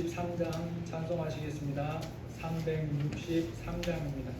363장 찬송하시겠습니다. 363장입니다.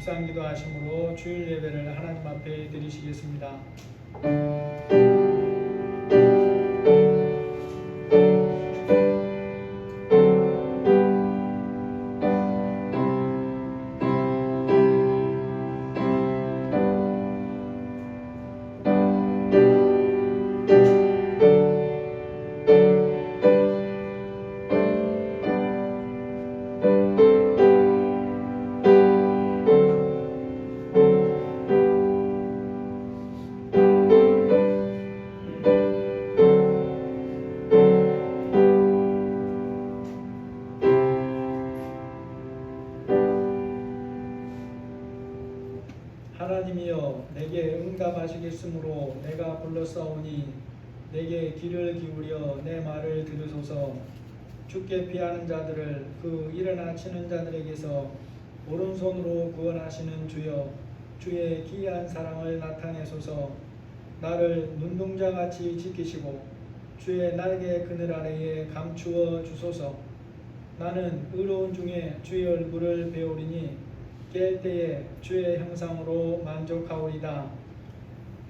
묵상기도 하심으로 주일 예배를 하나님 앞에 드리시겠습니다. 하나님이여 내게 응답하시겠으므로 내가 불렀사오니 내게 귀를 기울여 내 말을 들으소서. 주께 피하는 자들을 그 일어나 치는 자들에게서 오른손으로 구원하시는 주여 주의 기이한 사랑을 나타내소서. 나를 눈동자같이 지키시고 주의 날개 그늘 아래에 감추어 주소서. 나는 의로운 중에 주의 얼굴을 배우리니 깰 때에 주의 형상으로 만족하오리다.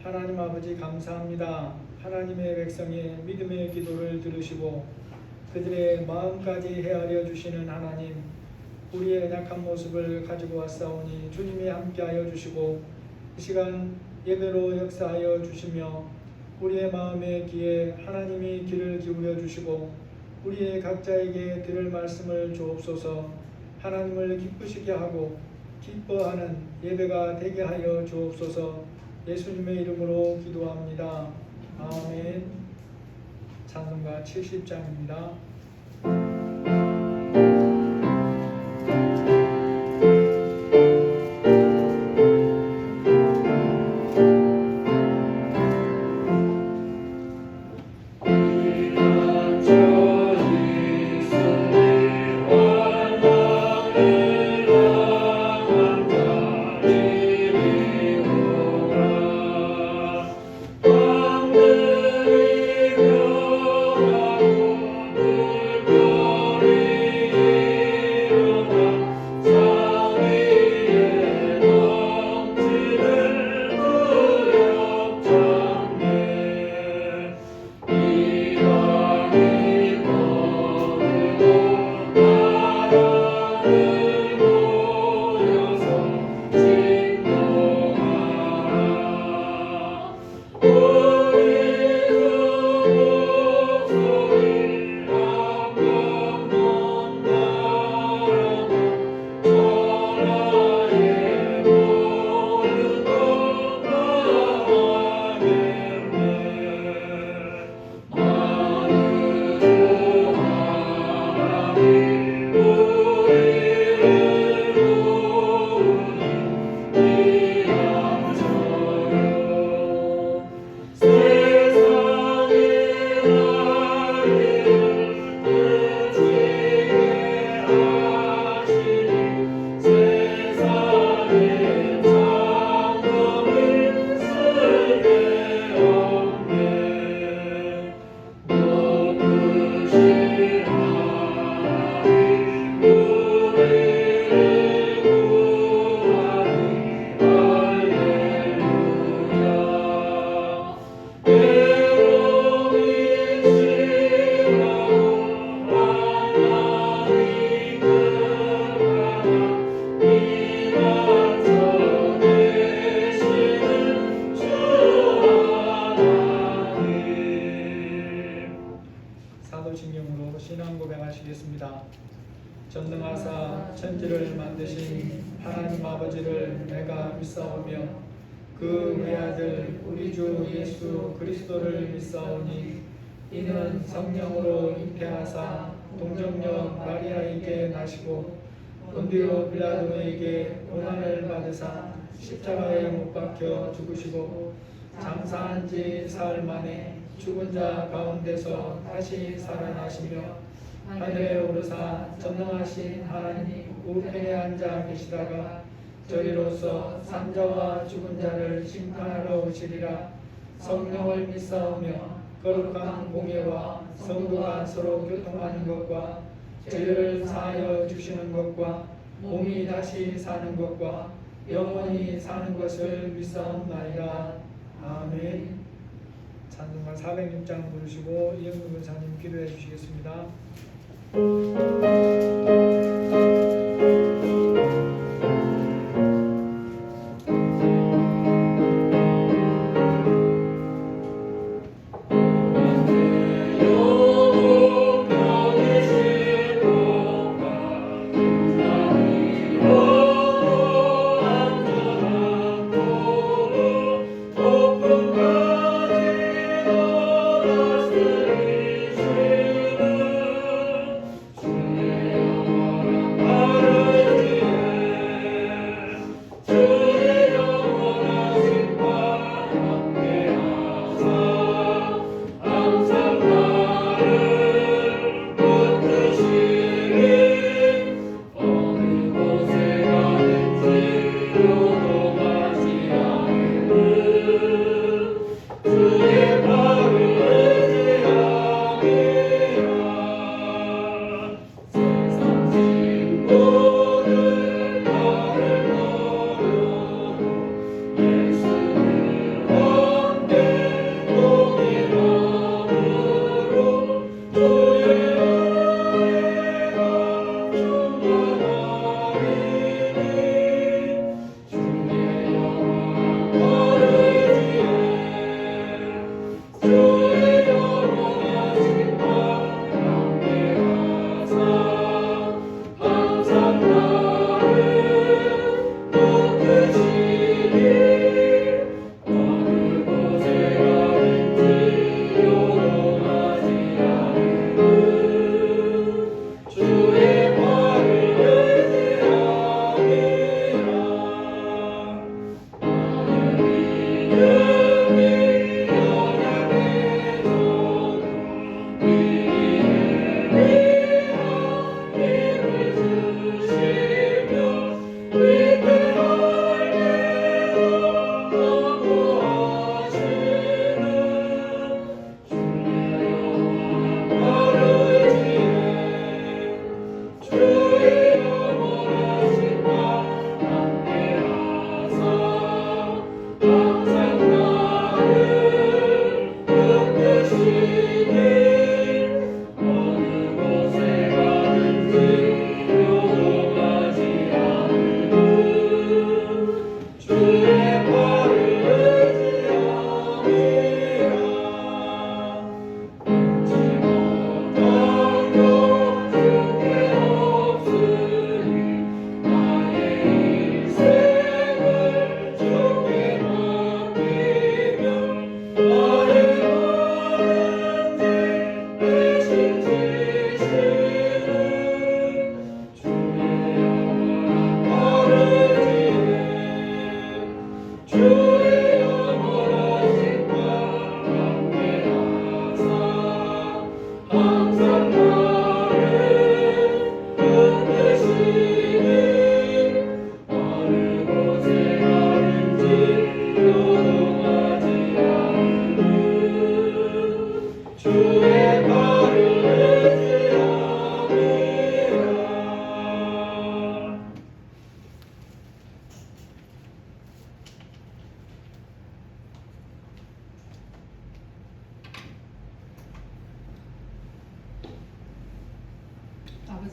하나님 아버지 감사합니다. 하나님의 백성의 믿음의 기도를 들으시고 그들의 마음까지 헤아려 주시는 하나님, 우리의 약한 모습을 가지고 왔사오니 주님이 함께하여 주시고 이 시간 예배로 역사하여 주시며 우리의 마음의 귀에 하나님이 귀를 기울여 주시고 우리의 각자에게 들을 말씀을 주옵소서. 하나님을 기쁘시게 하고 기뻐하는 예배가 되게 하여 주옵소서. 예수님의 이름으로 기도합니다. 아멘. 찬송가 70장입니다. 사도신경으로 신앙 고백하시겠습니다. 전능하사 천지를 만드신 하나님 아버지를 내가 믿사오며 그 외아들 우리 주 예수 그리스도를 믿사오니 이는 성령으로 잉태하사 동정녀 마리아에게 나시고 본디오 빌라도에게 고난을 받으사 십자가에 못 박혀 죽으시고 장사한 지 사흘 만에 죽은 자 가운데서 다시 살아나시며 하늘에 오르사 전능하신 하나님 우편에 앉아 계시다가 저리로서 산자와 죽은 자를 심판하러 오시리라. 성령을 믿사오며 거룩한 공예와 성도가 서로 교통하는 것과 죄를 사하여 주시는 것과 몸이 다시 사는 것과 영원히 사는 것을 믿사옵나이다. 아멘. 찬송가 406장 부르시고 이영구 권사님 기도해 주시겠습니다. 주의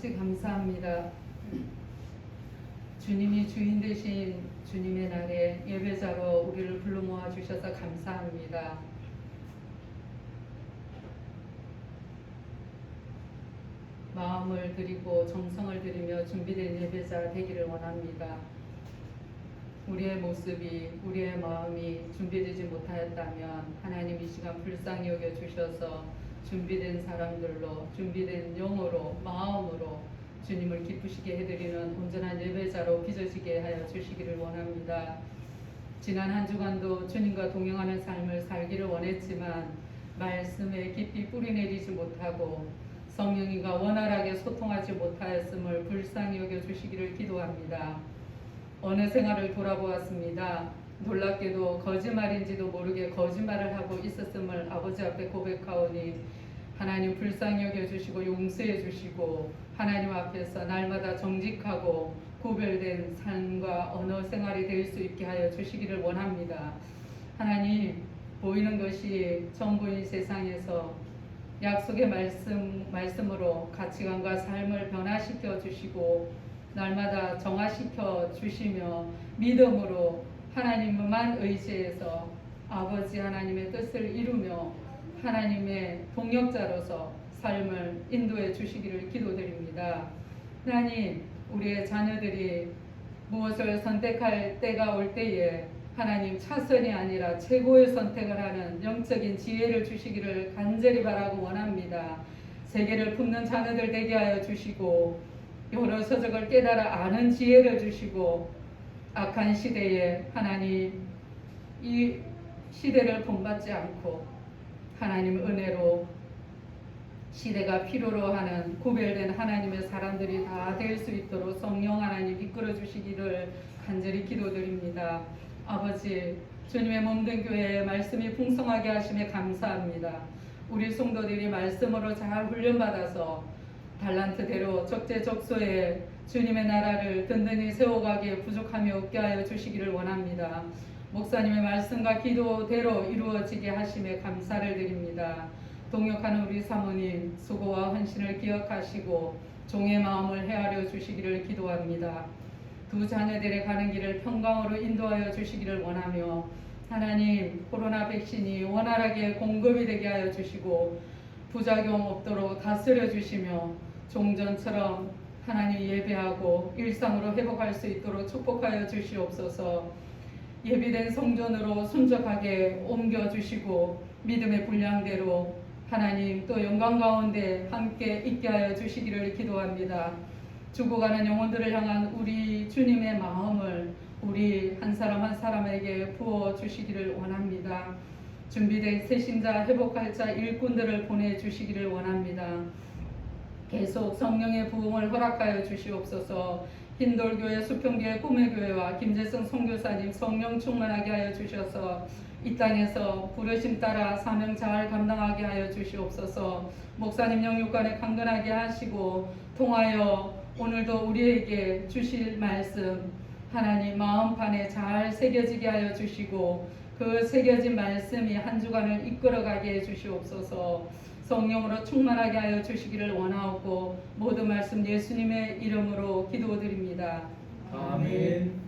아버지 감사합니다. 주님이 주인 되신 주님의 날에 예배자로 우리를 불러 모아 주셔서 감사합니다. 마음을 드리고 정성을 들이며 준비된 예배자 되기를 원합니다. 우리의 모습이, 우리의 마음이 준비되지 못하였다면 하나님 이 시간 불쌍히 여겨 주셔서 준비된 사람들로, 준비된 영으로, 마음으로 주님을 기쁘시게 해드리는 온전한 예배자로 빚어지게 하여 주시기를 원합니다. 지난 한 주간도 주님과 동행하는 삶을 살기를 원했지만 말씀에 깊이 뿌리내리지 못하고 성령님과 원활하게 소통하지 못하였음을 불쌍히 여겨 주시기를 기도합니다. 어느 생활을 돌아보았습니다. 놀랍게도 거짓말인지도 모르게 거짓말을 하고 있었음을 아버지 앞에 고백하오니 하나님 불쌍히 여겨주시고 용서해 주시고 하나님 앞에서 날마다 정직하고 구별된 삶과 언어 생활이 될 수 있게 하여 주시기를 원합니다. 하나님, 보이는 것이 전부인 세상에서 약속의 말씀으로 가치관과 삶을 변화시켜 주시고 날마다 정화시켜 주시며 믿음으로 하나님만 의지해서 아버지 하나님의 뜻을 이루며 하나님의 동역자로서 삶을 인도해 주시기를 기도드립니다. 하나님, 우리의 자녀들이 무엇을 선택할 때가 올 때에 하나님 차선이 아니라 최고의 선택을 하는 영적인 지혜를 주시기를 간절히 바라고 원합니다. 세계를 품는 자녀들 되게 하여 주시고 여러 서적을 깨달아 아는 지혜를 주시고 악한 시대에 하나님 이 시대를 본받지 않고 하나님 은혜로 시대가 필요로 하는 구별된 하나님의 사람들이 다 될 수 있도록 성령 하나님 이끌어 주시기를 간절히 기도드립니다. 아버지, 주님의 몸된 교회에 말씀이 풍성하게 하심에 감사합니다. 우리 성도들이 말씀으로 잘 훈련받아서 달란트대로 적재적소에 주님의 나라를 든든히 세워가기에 부족함이 없게 하여 주시기를 원합니다. 목사님의 말씀과 기도대로 이루어지게 하심에 감사를 드립니다. 동역하는 우리 사모님 수고와 헌신을 기억하시고 종의 마음을 헤아려 주시기를 기도합니다. 두 자녀들의 가는 길을 평강으로 인도하여 주시기를 원하며 하나님, 코로나 백신이 원활하게 공급이 되게 하여 주시고 부작용 없도록 다스려 주시며 종전처럼 하나님 예배하고 일상으로 회복할 수 있도록 축복하여 주시옵소서. 예비된 성전으로 순적하게 옮겨주시고 믿음의 분량대로 하나님 또 영광 가운데 함께 있게 하여 주시기를 기도합니다. 죽어가는 영혼들을 향한 우리 주님의 마음을 우리 한 사람 한 사람에게 부어주시기를 원합니다. 준비된 새신자, 회복할 자, 일꾼들을 보내주시기를 원합니다. 계속 성령의 부흥을 허락하여 주시옵소서. 흰돌교회, 수평교회, 꿈의교회와 김재성 선교사님 성령 충만하게 하여 주셔서 이 땅에서 부르심 따라 사명 잘 감당하게 하여 주시옵소서. 목사님 영육간에 강건하게 하시고 통하여 오늘도 우리에게 주실 말씀 하나님 마음판에 잘 새겨지게 하여 주시고 그 새겨진 말씀이 한 주간을 이끌어가게 해 주시옵소서. 성령으로 충만하게 하여 주시기를 원하옵고 모든 말씀 예수님의 이름으로 기도드립니다. 아멘.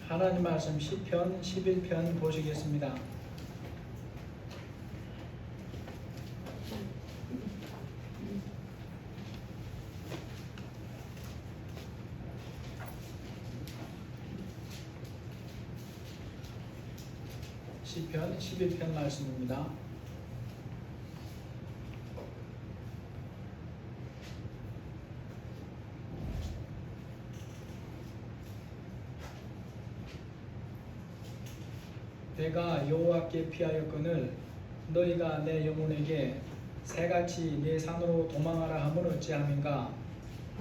하나님 말씀 시편 11편 보시겠습니다. 시편 11편 말씀입니다. 내가 여호와께 피하였거늘 너희가 내 영혼에게 새같이 내 산으로 도망하라 함은 어찌함인가.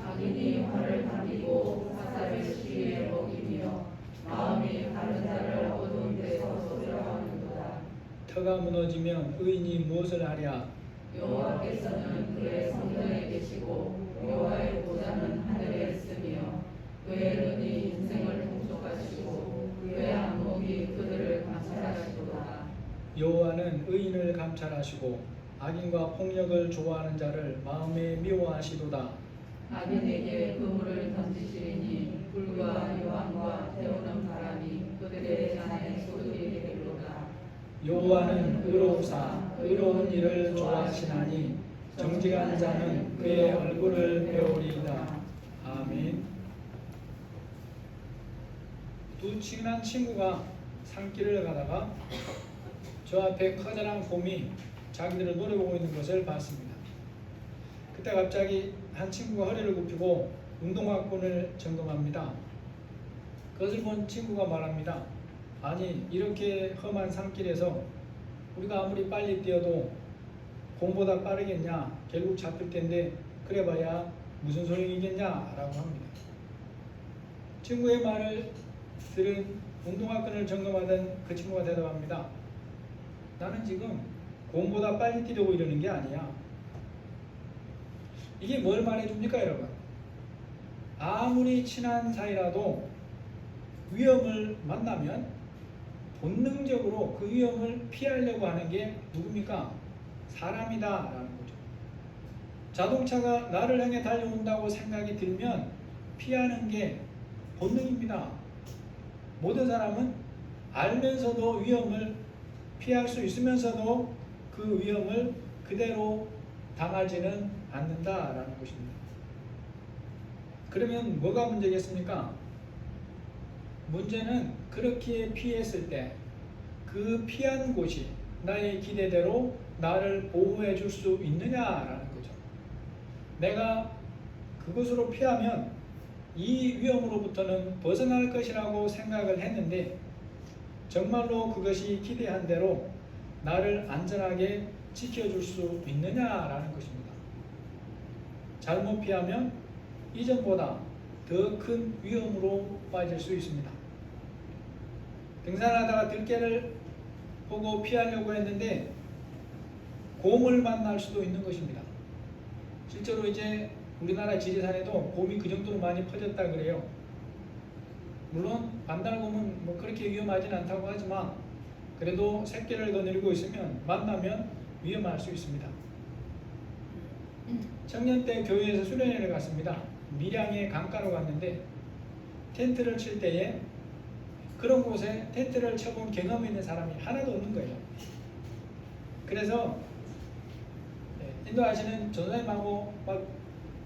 악인이 화를 당기고 사사를 시기에 먹이며 마음이 다른 자를 어두운 데서 쏟으려하는도다. 터가 무너지면 의인이 무엇을 하랴. 여호와께서는 그의 성전에 계시고 여호와의 보좌는 하늘에 있으며 그의 눈이 인생을 통촉하시고 그의 안목이 그들을 감찰하시도다. 여호와는 의인을 감찰하시고 악인과 폭력을 좋아하는 자를 마음에 미워하시도다. 악인에게 그물을 던지시리니 불과 유황과 태우는 바람이 그들의 잔에 쏟으리리로다. 여호와는 의로우사 의로운 일을 좋아하시나니 정직한 자는 그의 얼굴을 배우리이다. 아멘. 두 친한 친구가 산길을 가다가 저 앞에 커다란 곰이 자기들을 노려보고 있는 것을 봤습니다. 그때 갑자기 한 친구가 허리를 굽히고 운동화끈을 점검합니다. 그것을 본 친구가 말합니다. 아니, 이렇게 험한 산길에서 우리가 아무리 빨리 뛰어도 곰보다 빠르겠냐? 결국 잡힐 텐데 그래봐야 무슨 소용이겠냐? 라고 합니다. 친구의 말을 들은 운동화끈을 점검하던 그 친구가 대답합니다. 나는 지금 곰보다 빨리 뛰려고 이러는 게 아니야. 이게 뭘 말해줍니까, 여러분? 아무리 친한 사이라도 위험을 만나면 본능적으로 그 위험을 피하려고 하는 게 누굽니까? 사람이다 라는 거죠. 자동차가 나를 향해 달려온다고 생각이 들면 피하는 게 본능입니다. 모든 사람은 알면서도 위험을 피할 수 있으면서도 그 위험을 그대로 당하지는 않는다라는 것입니다. 그러면 뭐가 문제겠습니까? 문제는 그렇게 피했을 때 그 피한 곳이 나의 기대대로 나를 보호해 줄 수 있느냐라는 거죠. 내가 그곳으로 피하면 이 위험으로부터는 벗어날 것이라고 생각을 했는데 정말로 그것이 기대한 대로 나를 안전하게 지켜줄 수 있느냐라는 것입니다. 잘못 피하면 이전보다 더 큰 위험으로 빠질 수 있습니다. 등산하다가 들개를 보고 피하려고 했는데 곰을 만날 수도 있는 것입니다. 실제로 이제 우리나라 지리산에도 곰이 그 정도로 많이 퍼졌다 그래요. 물론 반달곰은 뭐 그렇게 위험하진 않다고 하지만 그래도 새끼를 거느리고 있으면 만나면 위험할 수 있습니다. 청년 때 교회에서 수련회를 갔습니다. 밀양의 강가로 갔는데 텐트를 칠 때에 그런 곳에 텐트를 쳐본 경험이 있는 사람이 하나도 없는 거예요. 그래서 인도하시는 전사님하고 막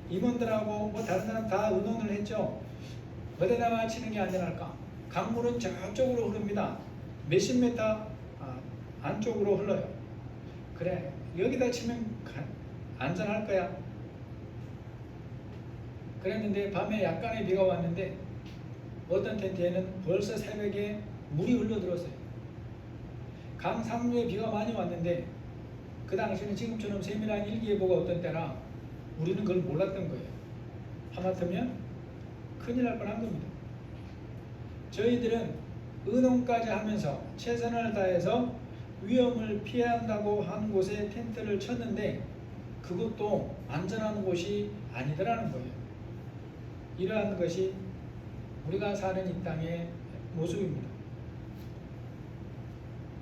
임원들하고 뭐 다른 사람 다 의논을 했죠. 어디다가 치는 게 안전할까? 강물은 저쪽으로 흐릅니다. 몇십 미터 안쪽으로 흘러요. 그래, 여기다 치면 안전할 거야. 그랬는데 밤에 약간의 비가 왔는데 어떤 텐트에는 벌써 새벽에 물이 흘러들었어요. 강 상류에 비가 많이 왔는데 그 당시는 지금처럼 세밀한 일기예보가 없던 때라 우리는 그걸 몰랐던 거예요. 하마터면 큰일 날 뻔한 겁니다. 저희들은 의논까지 하면서 최선을 다해서 위험을 피해야 한다고 한 곳에 텐트를 쳤는데 그것도 안전한 곳이 아니더라는 거예요. 이러한 것이 우리가 사는 이 땅의 모습입니다.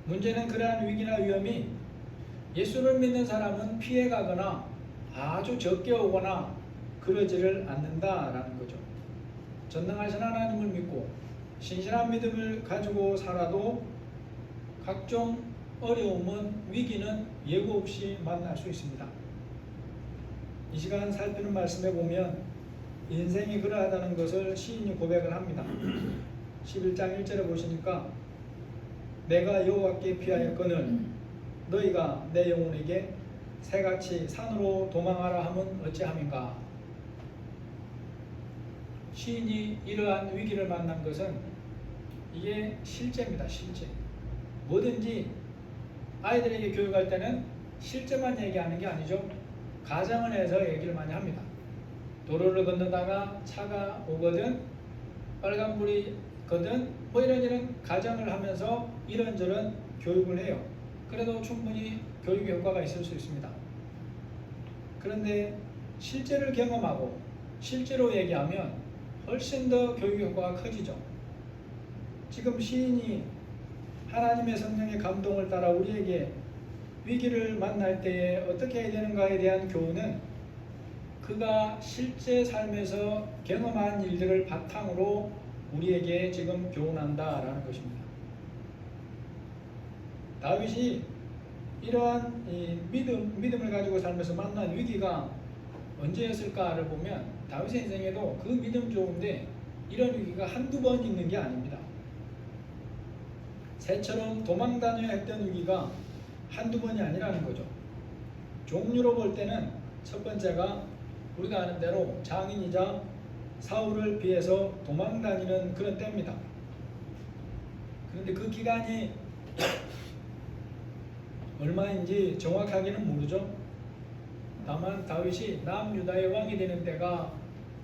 문제는 그러한 위기나 위험이 예수를 믿는 사람은 피해가거나 아주 적게 오거나 그러지를 않는다라는 거죠. 전능하신 하나님을 믿고 신실한 믿음을 가지고 살아도 각종 어려움은 위기는 예고 없이 만날 수 있습니다. 이 시간 살피는 말씀에 보면 인생이 그러하다는 것을 시인이 고백을 합니다. 11장 1절에 보시니까 내가 여호와께 피하였거늘 너희가 내 영혼에게 새같이 산으로 도망하라 함은 어찌함인가. 시인이 이러한 위기를 만난 것은 이게 실제입니다. 실제. 뭐든지 아이들에게 교육할 때는 실제만 얘기하는 게 아니죠. 가정을 해서 얘기를 많이 합니다. 도로를 건너다가 차가 오거든, 빨간불이 거든, 뭐 이런 가정을 하면서 이런저런 교육을 해요. 그래도 충분히 교육 효과가 있을 수 있습니다. 그런데 실제를 경험하고 실제로 얘기하면 훨씬 더 교육 효과가 커지죠. 지금 시인이 하나님의 성령의 감동을 따라 우리에게 위기를 만날 때에 어떻게 해야 되는가에 대한 교훈은 그가 실제 삶에서 경험한 일들을 바탕으로 우리에게 지금 교훈한다라는 것입니다. 다윗이 이러한 믿음을 가지고 살면서 만난 위기가 언제였을까를 보면 다윗의 인생에도 그 믿음 좋은데 이런 위기가 한두 번 있는 게 아닙니다. 새처럼 도망 다녀야 했던 위기가 한두 번이 아니라는 거죠. 종류로 볼 때는 첫 번째가 우리가 아는 대로 장인이자 사울을 피해서 도망 다니는 그런 때입니다. 그런데 그 기간이 얼마인지 정확하게는 모르죠. 다만 다윗이 남유다의 왕이 되는 때가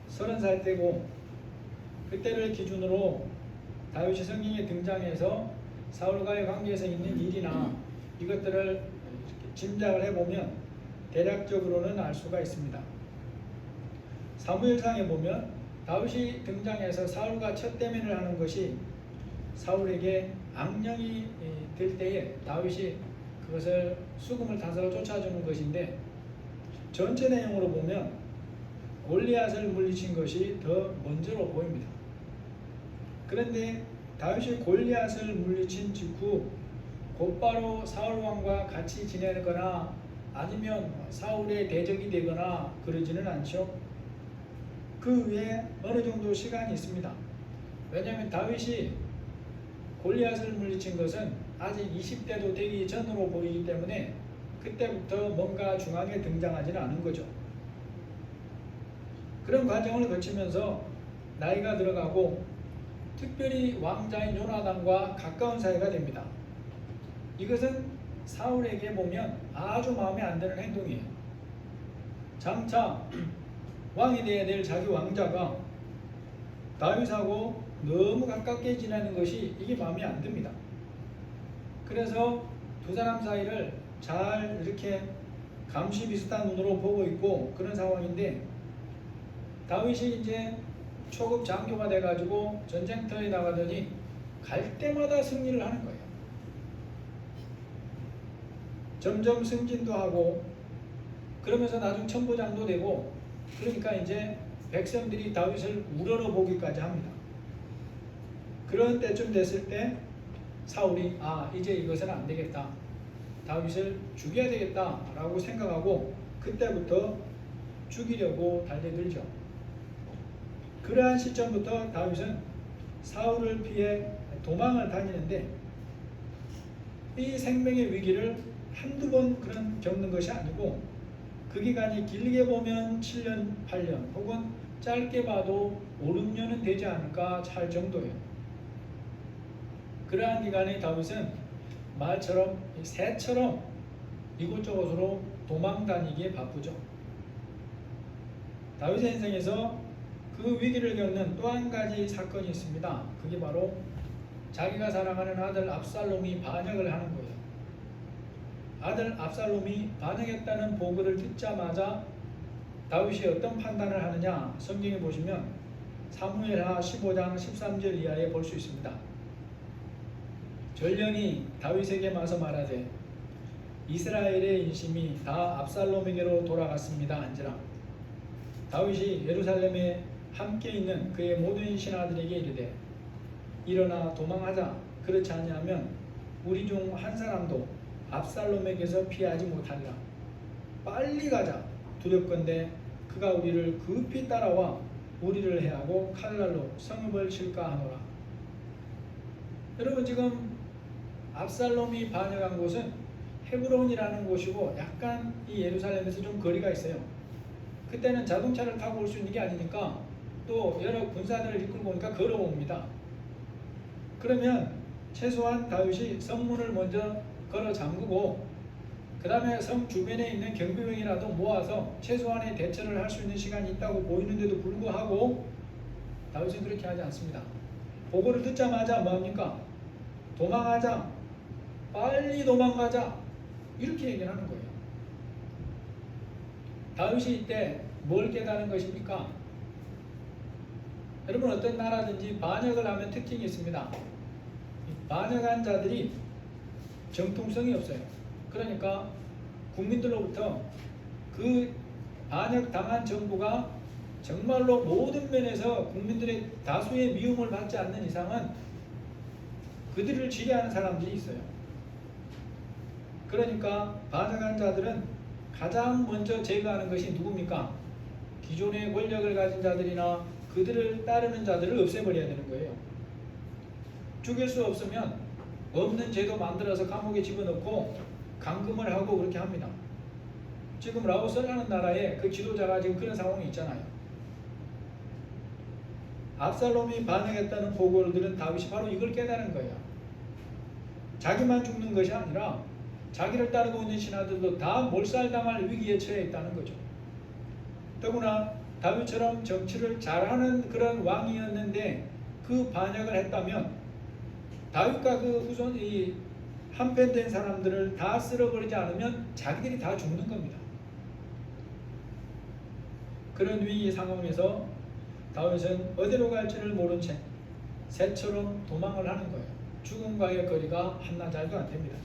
30살 때고, 그때를 기준으로 다윗이 성경에 등장해서 사울과의 관계에서 있는 일이나 이것들을 짐작을 해보면 대략적으로는 알 수가 있습니다. 사무엘상에 보면 다윗이 등장해서 사울과 첫 대면을 하는 것이 사울에게 악령이 들 때에 다윗이 그것을 수금을 타서 쫓아주는 것인데, 전체 내용으로 보면 골리앗을 물리친 것이 더 먼저로 보입니다. 그런데 다윗이 골리앗을 물리친 직후 곧바로 사울왕과 같이 지내거나 아니면 사울의 대적이 되거나 그러지는 않죠. 그 후에 어느 정도 시간이 있습니다. 왜냐하면 다윗이 골리앗을 물리친 것은 아직 20대도 되기 전으로 보이기 때문에 그때부터 뭔가 중앙에 등장하지는 않은 거죠. 그런 과정을 거치면서 나이가 들어가고 특별히 왕자인 요나단과 가까운 사이가 됩니다. 이것은 사울에게 보면 아주 마음에 안 드는 행동이에요. 장차 왕이 되어야 될 자기 왕자가 다윗하고 너무 가깝게 지내는 것이 이게 마음에 안 듭니다. 그래서 두 사람 사이를 잘 이렇게 감시 비슷한 눈으로 보고 있고 그런 상황인데, 다윗이 이제 초급 장교가 돼가지고 전쟁터에 나가더니 갈 때마다 승리를 하는 거예요. 점점 승진도 하고 그러면서 나중 천부장도 되고, 그러니까 이제 백성들이 다윗을 우러러 보기까지 합니다. 그런 때쯤 됐을 때 사울이 이제 이것은 안 되겠다, 다윗을 죽여야 되겠다 라고 생각하고 그때부터 죽이려고 달려들죠. 그러한 시점부터 다윗은 사울을 피해 도망을 다니는데, 이 생명의 위기를 한두 번 그런 겪는 것이 아니고 그 기간이 길게 보면 7년, 8년 혹은 짧게 봐도 5, 6년은 되지 않을까 할 정도예요. 그러한 기간에 다윗은 말처럼 새처럼 이곳저곳으로 도망 다니기에 바쁘죠. 다윗의 인생에서 그 위기를 겪는 또 한 가지 사건이 있습니다. 그게 바로 자기가 사랑하는 아들 압살롬이 반역을 하는 거예요. 아들 압살롬이 반역했다는 보고를 듣자마자 다윗이 어떤 판단을 하느냐, 성경에 보시면 사무엘하 15장 13절 이하에 볼 수 있습니다. 전령이 다윗에게 마서 말하되 이스라엘의 인심이 다 압살롬에게로 돌아갔습니다 한지라. 다윗이 예루살렘에 함께 있는 그의 모든 신하들에게 이르되 일어나 도망하자. 그렇지 아니하면 우리 중 한 사람도 압살롬에게서 피하지 못하리라. 빨리 가자. 두렵건대 그가 우리를 급히 따라와 우리를 해하고 칼날로 성읍을 칠까 하노라. 여러분, 지금 압살롬이 반역한 곳은 헤브론이라는 곳이고 약간 이 예루살렘에서 좀 거리가 있어요. 그때는 자동차를 타고 올 수 있는 게 아니니까 또 여러 군사들을 이끌고 오니까 걸어옵니다. 그러면 최소한 다윗이 성문을 먼저 걸어 잠그고 그 다음에 성 주변에 있는 경비병이라도 모아서 최소한의 대처를 할 수 있는 시간이 있다고 보이는데도 불구하고 다윗은 그렇게 하지 않습니다. 보고를 듣자마자 뭐합니까? 도망하자, 빨리 도망가자, 이렇게 얘기를 하는 거예요. 다윗이 이때 뭘 깨달은 것입니까? 여러분, 어떤 나라든지 반역을 하면 특징이 있습니다. 반역한 자들이 정통성이 없어요. 그러니까 국민들로부터 그 반역당한 정부가 정말로 모든 면에서 국민들의 다수의 미움을 받지 않는 이상은 그들을 지배하는 사람들이 있어요. 그러니까 반역한 자들은 가장 먼저 제거하는 것이 누굽니까? 기존의 권력을 가진 자들이나 그들을 따르는 자들을 없애버려야 되는 거예요. 죽일 수 없으면 없는 죄도 만들어서 감옥에 집어넣고 감금을 하고 그렇게 합니다. 지금 라오스라는 나라에 그 지도자가 지금 그런 상황이 있잖아요. 압살롬이 반역했다는 보고를 들은 다윗이 바로 이걸 깨달은 거예요. 자기만 죽는 것이 아니라 자기를 따르고 있는 신하들도 다 몰살당할 위기에 처해 있다는 거죠. 더구나 다윗처럼 정치를 잘하는 그런 왕이었는데 그 반역을 했다면 다윗과 그 후손 이 한편된 사람들을 다 쓸어버리지 않으면 자기들이 다 죽는 겁니다. 그런 위기 상황에서 다윗은 어디로 갈지를 모른 채 새처럼 도망을 하는 거예요. 죽음과의 거리가 한나절도 안 됩니다.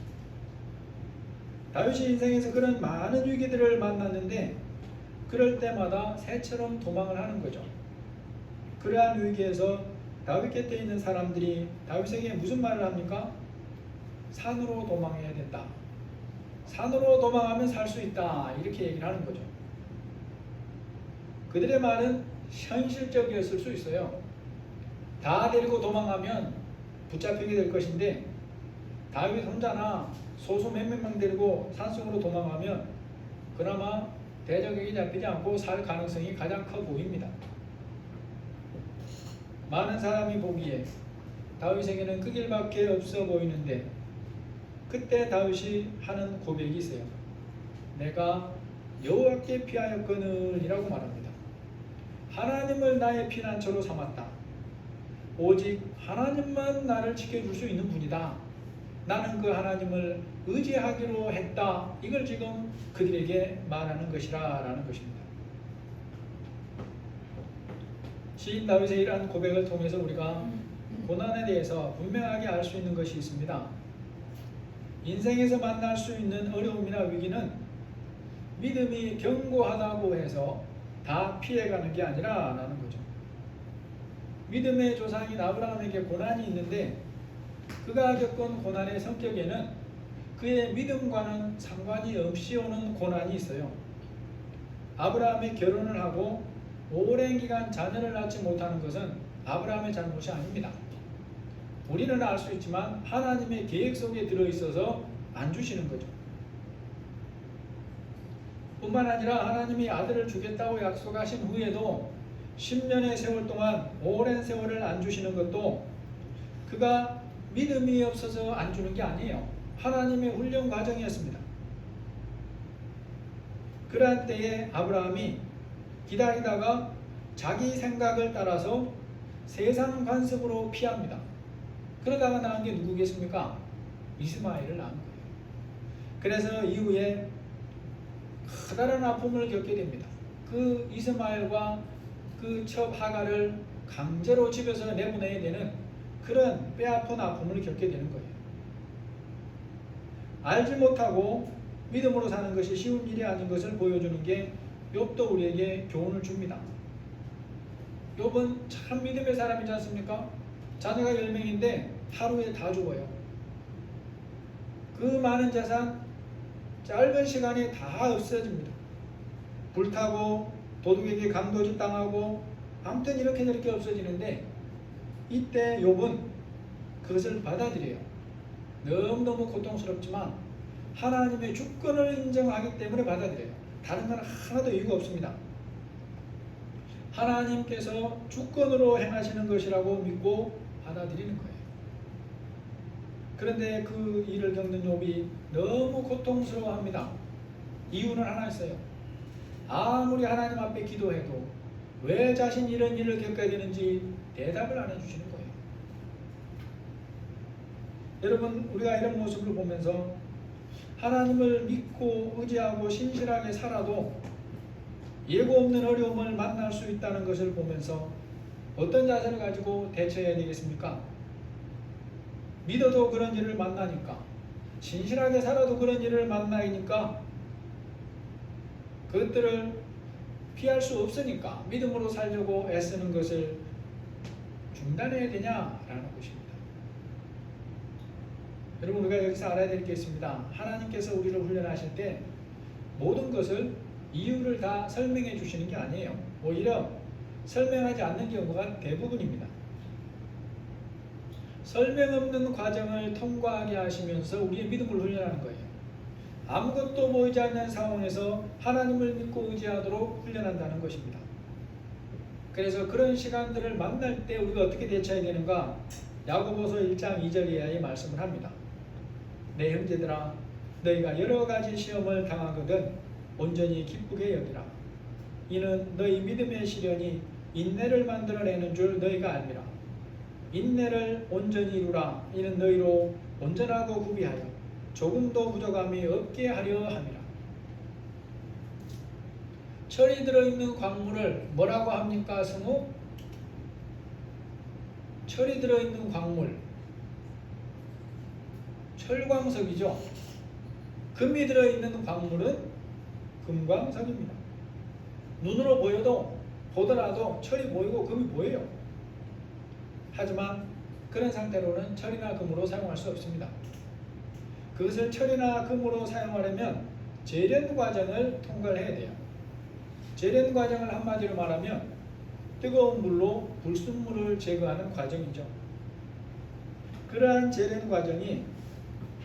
다윗이 인생에서 그런 많은 위기들을 만났는데 그럴 때마다 새처럼 도망을 하는 거죠. 그러한 위기에서 다윗 곁에 있는 사람들이 다윗에게 무슨 말을 합니까? 산으로 도망해야 된다. 산으로 도망하면 살 수 있다. 이렇게 얘기를 하는 거죠. 그들의 말은 현실적이었을 수 있어요. 다 데리고 도망하면 붙잡히게 될 것인데 다윗 혼자나 소수 몇몇 명 데리고 산속으로 도망하면 그나마 대적에게 잡히지 않고 살 가능성이 가장 커 보입니다. 많은 사람이 보기에 다윗에게는 그 길밖에 없어 보이는데 그때 다윗이 하는 고백이 있어요. 내가 여호와께 피하였거늘 이라고 말합니다. 하나님을 나의 피난처로 삼았다. 오직 하나님만 나를 지켜줄 수 있는 분이다. 나는 그 하나님을 의지하기로 했다. 이걸 지금 그들에게 말하는 것이라 라는 것입니다. 시인 다윗의 이러한 고백을 통해서 우리가 고난에 대해서 분명하게 알 수 있는 것이 있습니다. 인생에서 만날 수 있는 어려움이나 위기는 믿음이 견고하다고 해서 다 피해가는 게 아니라 라는 거죠. 믿음의 조상인 아브라함에게 고난이 있는데 그가 겪은 고난의 성격에는 그의 믿음과는 상관이 없이 오는 고난이 있어요. 아브라함이 결혼을 하고 오랜 기간 자녀를 낳지 못하는 것은 아브라함의 잘못이 아닙니다. 우리는 알 수 있지만 하나님의 계획 속에 들어있어서 안 주시는 거죠. 뿐만 아니라 하나님이 아들을 주겠다고 약속하신 후에도 10년의 세월 동안 오랜 세월을 안 주시는 것도 그가 믿음이 없어서 안 주는 게 아니에요. 하나님의 훈련 과정이었습니다. 그러한 때에 아브라함이 기다리다가 자기 생각을 따라서 세상 관습으로 피합니다. 그러다가 낳은 게 누구겠습니까? 이스마엘을 낳은 거예요. 그래서 이후에 커다란 아픔을 겪게 됩니다. 그 이스마엘과 그 첩 하가를 강제로 집에서 내보내야 되는 그런 뼈아픈 아픔을 겪게 되는 거예요. 알지 못하고 믿음으로 사는 것이 쉬운 일이 아닌 것을 보여주는 게 욥도 우리에게 교훈을 줍니다. 욥은 참 믿음의 사람이지 않습니까? 자녀가 10명인데 하루에 다 죽어요. 그 많은 재산 짧은 시간에 다 없어집니다. 불타고 도둑에게 강도짓 당하고 아무튼 이렇게 저렇게 없어지는데 이때 욥은 그것을 받아들여요. 너무너무 고통스럽지만 하나님의 주권을 인정하기 때문에 받아들여요. 다른 건 하나도 이유가 없습니다. 하나님께서 주권으로 행하시는 것이라고 믿고 받아들이는 거예요. 그런데 그 일을 겪는 욥이 너무 고통스러워합니다. 이유는 하나 있어요. 아무리 하나님 앞에 기도해도 왜 자신이 이런 일을 겪어야 되는지 대답을 안 해주시는 거예요. 여러분, 우리가 이런 모습을 보면서 하나님을 믿고 의지하고 신실하게 살아도 예고 없는 어려움을 만날 수 있다는 것을 보면서 어떤 자세를 가지고 대처해야 되겠습니까? 믿어도 그런 일을 만나니까, 신실하게 살아도 그런 일을 만나니까 그것들을 피할 수 없으니까 믿음으로 살려고 애쓰는 것을 중단해야 되냐라는 것입니다. 여러분, 우리가 여기서 알아야 될 게 있습니다. 하나님께서 우리를 훈련하실 때 모든 것을 이유를 다 설명해 주시는 게 아니에요. 오히려 설명하지 않는 경우가 대부분입니다. 설명 없는 과정을 통과하게 하시면서 우리의 믿음을 훈련하는 거예요. 아무것도 보이지 않는 상황에서 하나님을 믿고 의지하도록 훈련한다는 것입니다. 그래서 그런 시간들을 만날 때 우리가 어떻게 대처해야 되는가? 야고보서 1장 2절 이하의 말씀을 합니다. 내 형제들아, 너희가 여러 가지 시험을 당하거든 온전히 기쁘게 여기라. 이는 너희 믿음의 시련이 인내를 만들어내는 줄 너희가 알미라. 인내를 온전히 이루라. 이는 너희로 온전하고 구비하여 조금도 부족함이 없게 하려 함이라. 철이 들어있는 광물을 뭐라고 합니까, 성우? 철이 들어있는 광물, 철광석이죠. 금이 들어있는 광물은 금광석입니다. 눈으로 보더라도 철이 보이고 금이 보여요. 하지만 그런 상태로는 철이나 금으로 사용할 수 없습니다. 그것을 철이나 금으로 사용하려면 재련 과정을 통과를 해야 돼요. 재련 과정을 한마디로 말하면 뜨거운 물로 불순물을 제거하는 과정이죠. 그러한 재련 과정이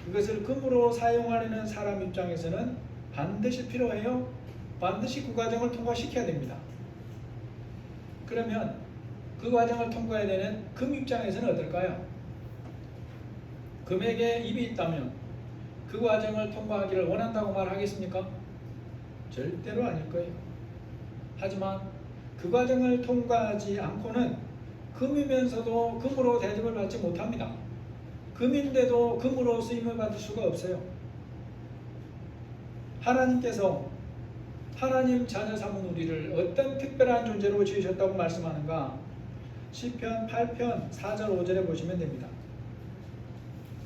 그것을 금으로 사용하려는 사람 입장에서는 반드시 필요해요. 반드시 그 과정을 통과시켜야 됩니다. 그러면 그 과정을 통과해야 되는 금 입장에서는 어떨까요? 금에게 입이 있다면 그 과정을 통과하기를 원한다고 말하겠습니까? 절대로 아닐 거예요. 하지만 그 과정을 통과하지 않고는 금이면서도 금으로 대접을 받지 못합니다. 금인데도 금으로 쓰임을 받을 수가 없어요. 하나님께서 하나님 자녀 삼은 우리를 어떤 특별한 존재로 지으셨다고 말씀하는가? 시편 8편 4절 5절에 보시면 됩니다.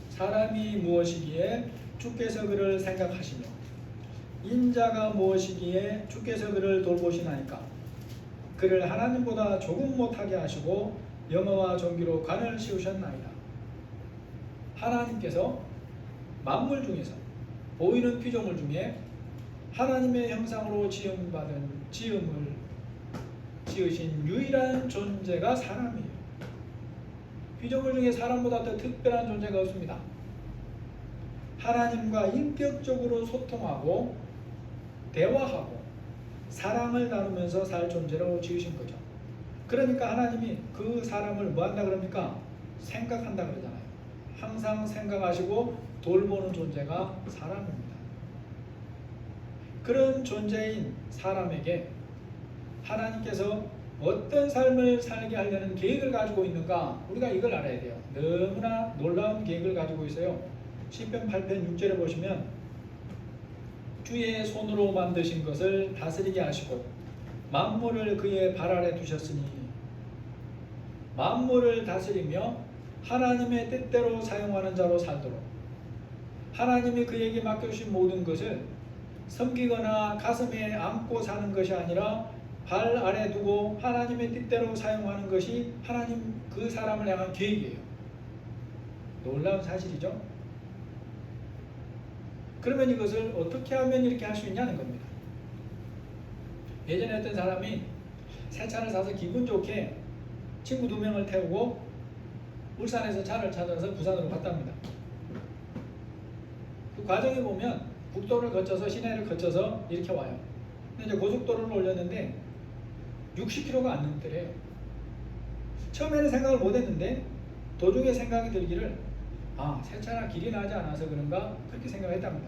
사람이 무엇이기에 주께서 그를 생각하시며 인자가 무엇이기에 주께서 그를 돌보시나이까? 그를 하나님보다 조금 못하게 하시고 영어와 존귀로 관을 씌우셨나이다. 하나님께서 만물 중에서 보이는 피조물 중에 하나님의 형상으로 지음을 지으신 유일한 존재가 사람이에요. 피조물 중에 사람보다 더 특별한 존재가 없습니다. 하나님과 인격적으로 소통하고 대화하고 사랑을 나누면서 살 존재로 지으신 거죠. 그러니까 하나님이 그 사람을 뭐 한다 그럽니까? 생각한다 그러잖아요. 항상 생각하시고 돌보는 존재가 사람입니다. 그런 존재인 사람에게 하나님께서 어떤 삶을 살게 하려는 계획을 가지고 있는가? 우리가 이걸 알아야 돼요. 너무나 놀라운 계획을 가지고 있어요. 시편 8편 6절에 보시면 주의 손으로 만드신 것을 다스리게 하시고 만물을 그의 발 아래 두셨으니 만물을 다스리며 하나님의 뜻대로 사용하는 자로 살도록 하나님이 그에게 맡겨주신 모든 것을 섬기거나 가슴에 안고 사는 것이 아니라 발 아래 두고 하나님의 뜻대로 사용하는 것이 하나님 그 사람을 향한 계획이에요. 놀라운 사실이죠. 그러면 이것을 어떻게 하면 이렇게 할 수 있냐는 겁니다. 예전에 어떤 사람이 새 차를 사서 기분 좋게 친구 2명을 태우고 울산에서 차를 찾아서 부산으로 갔답니다. 그 과정에 보면 국도를 거쳐서 시내를 거쳐서 이렇게 와요. 근데 이제 고속도로를 올렸는데 60km가 안 넘더래요. 처음에는 생각을 못 했는데 도중에 생각이 들기를 세차나 길이 나지 않아서 그런가 그렇게 생각했답니다.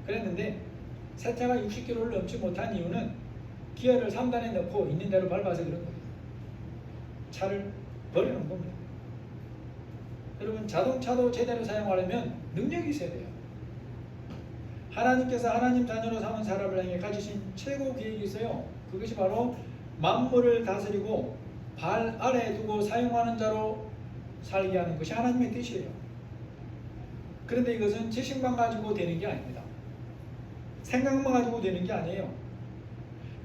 그랬는데 세차가 60km를 넘지 못한 이유는 기어를 3단에 넣고 있는 대로 밟아서 그런 거예요. 차를 버리는 겁니다. 여러분, 자동차도 제대로 사용하려면 능력이 있어야 돼요. 하나님께서 하나님 자녀로 삼은 사람을 향해 가지신 최고 계획이 있어요. 그것이 바로 만물을 다스리고 발 아래에 두고 사용하는 자로 살게 하는 것이 하나님의 뜻이에요. 그런데 이것은 지식만 가지고 되는 게 아닙니다. 생각만 가지고 되는 게 아니에요.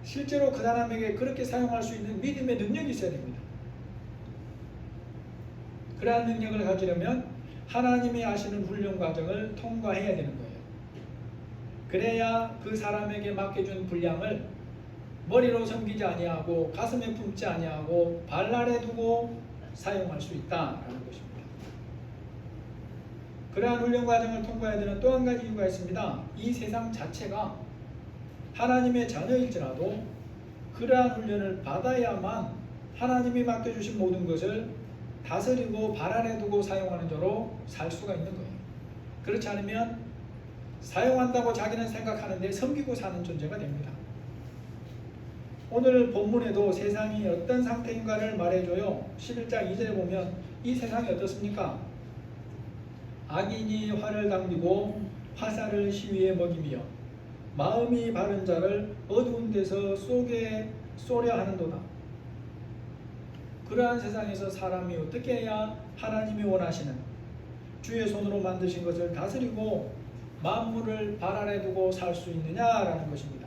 실제로 그 사람에게 그렇게 사용할 수 있는 믿음의 능력이 있어야 됩니다. 그러한 능력을 가지려면 하나님이 하시는 훈련 과정을 통과해야 되는 거예요. 그래야 그 사람에게 맡겨준 분량을 머리로 섬기지 아니하고 가슴에 품지 아니하고 발 아래 두고 사용할 수 있다라는 것입니다. 그러한 훈련 과정을 통과해야 되는 또 한 가지 이유가 있습니다. 이 세상 자체가 하나님의 자녀일지라도 그러한 훈련을 받아야만 하나님이 맡겨주신 모든 것을 다스리고 발 아래 두고 사용하는 자로 살 수가 있는 거예요. 그렇지 않으면 사용한다고 자기는 생각하는데 섬기고 사는 존재가 됩니다. 오늘 본문에도 세상이 어떤 상태인가를 말해줘요. 11장 2절에 보면 이 세상이 어떻습니까? 악인이 활을 당기고 화살을 시위에 먹이며 마음이 바른 자를 어두운 데서 쏘게 쏘려 하는도다. 그러한 세상에서 사람이 어떻게 해야 하나님이 원하시는 주의 손으로 만드신 것을 다스리고 만물을 발 아래 두고 살 수 있느냐라는 것입니다.